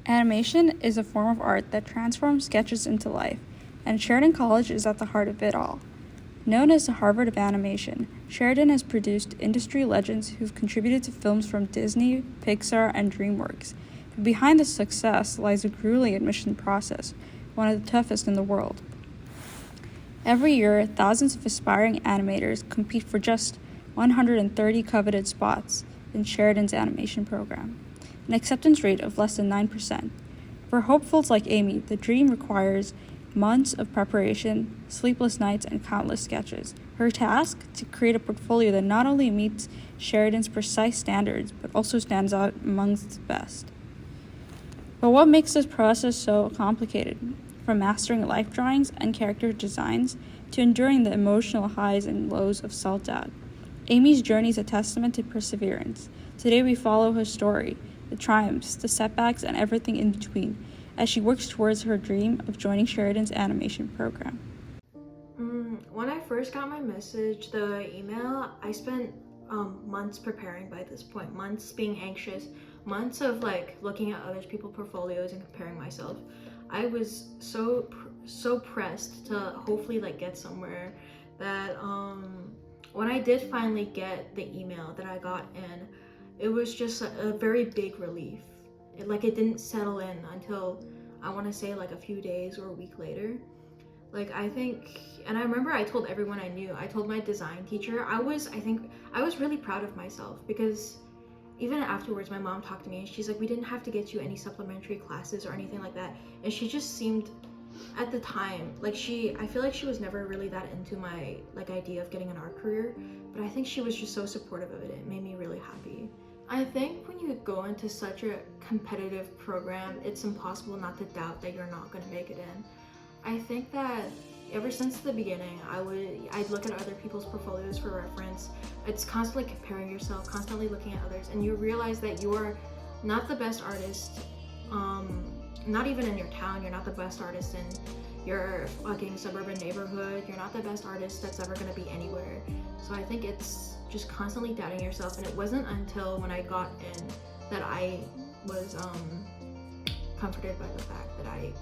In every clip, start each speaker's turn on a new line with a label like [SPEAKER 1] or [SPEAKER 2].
[SPEAKER 1] Animation is a form of art that transforms sketches into life, and Sheridan College is at the heart of it all. Known as the Harvard of Animation, Sheridan has produced industry legends who've contributed to films from Disney, Pixar, and DreamWorks. But behind this success lies a grueling admission process, one of the toughest in the world. Every year, thousands of aspiring animators compete for just 130 coveted spots in Sheridan's animation program, an acceptance rate of less than 9%. For hopefuls like Amy, the dream requires months of preparation, sleepless nights, and countless sketches. Her task? To create a portfolio that not only meets Sheridan's precise standards, but also stands out amongst the best. But what makes this process so complicated? From mastering life drawings and character designs to enduring the emotional highs and lows of self-doubt. Amy's journey is a testament to perseverance. Today we follow her story, the triumphs, the setbacks, and everything in between, as she works towards her dream of joining Sheridan's animation program.
[SPEAKER 2] When I first got my message, the email, I spent months preparing by this point, months being anxious, months of looking at other people's portfolios and comparing myself. I was so pressed to hopefully get somewhere that when I did finally get the email that I got in, it was just a very big relief. It didn't settle in until I want to say a few days or a week later. I think, and I remember I told everyone I knew. I told my design teacher. I was really proud of myself because even afterwards my mom talked to me and she's like, we didn't have to get you any supplementary classes or anything like that. And she just seemed, at the time, I feel like she was never really that into my idea of getting an art career, but I think she was just so supportive of it. It made me really happy. I think when you go into such a competitive program, it's impossible not to doubt that you're not going to make it in. I think that ever since the beginning, I'd look at other people's portfolios for reference. It's constantly comparing yourself, constantly looking at others, and you realize that you're not the best artist, not even in your town. You're not the best artist in your fucking suburban neighborhood. You're not the best artist that's ever gonna be anywhere. So I think it's just constantly doubting yourself, and it wasn't until when I got in that I was comforted by the fact that I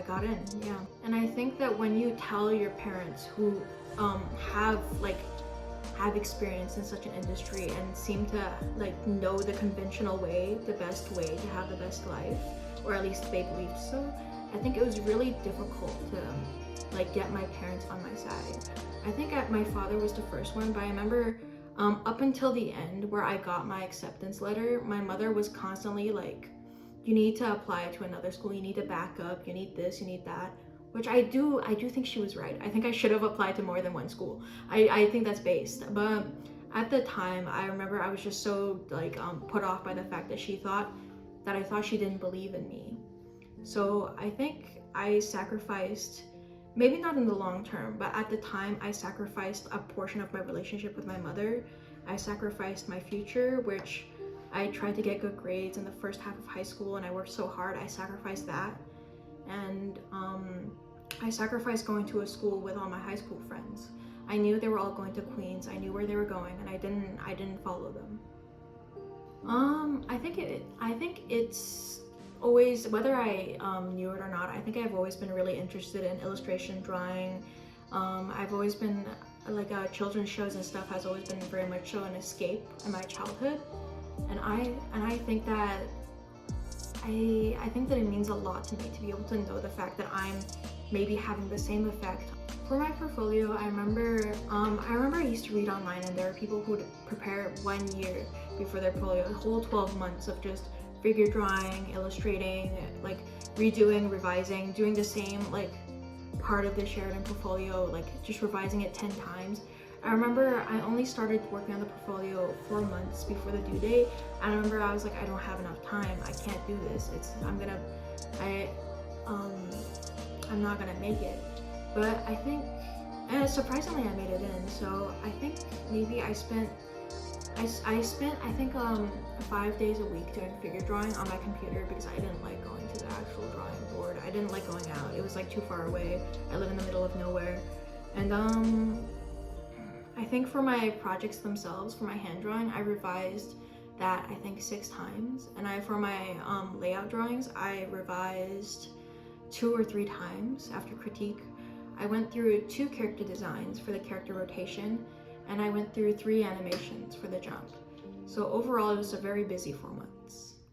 [SPEAKER 2] got in, yeah. And I think that when you tell your parents who have experience in such an industry and seem to know the conventional way, the best way to have the best life, or at least they believed so, I think it was really difficult to get my parents on my side. I think my father was the first one, but I remember up until the end where I got my acceptance letter, my mother was constantly you need to apply to another school, you need to back up, you need this, you need that, which I do think she was right. I think I should have applied to more than one school. I think that's based, but at the time, I remember I was just so put off by the fact that I thought she didn't believe in me. So I think I sacrificed, maybe not in the long term, but at the time I sacrificed a portion of my relationship with my mother. I sacrificed my future, which I tried to get good grades in the first half of high school and I worked so hard. I sacrificed that, and I sacrificed going to a school with all my high school friends. I knew they were all going to Queens. I knew where they were going, and I didn't follow them. I think it's always, whether I knew it or not, I think I've always been really interested in illustration, drawing. I've always been children's shows and stuff has always been very much so an escape in my childhood. And I think that I think that it means a lot to me to be able to know the fact that I'm maybe having the same effect. For my portfolio, I remember I used to read online, and there are people who would prepare 1 year before their portfolio, a whole 12 months of just figure drawing, illustrating, redoing, revising, doing the same part of the Sheridan portfolio, just revising it 10 times. I remember I only started working on the portfolio 4 months before the due date. I remember I was like, I don't have enough time. I can't do this. I'm not gonna make it. But I think, and surprisingly, I made it in. So I think maybe I spent 5 days a week doing figure drawing on my computer because I didn't like going to the actual drawing board. I didn't like going out. It was too far away. I live in the middle of nowhere, and I think for my projects themselves, for my hand drawing, I revised that I think 6 times. And for my layout drawings, I revised 2 or 3 times after critique. I went through 2 character designs for the character rotation, and I went through 3 animations for the jump. So overall, it was a very busy 4 months.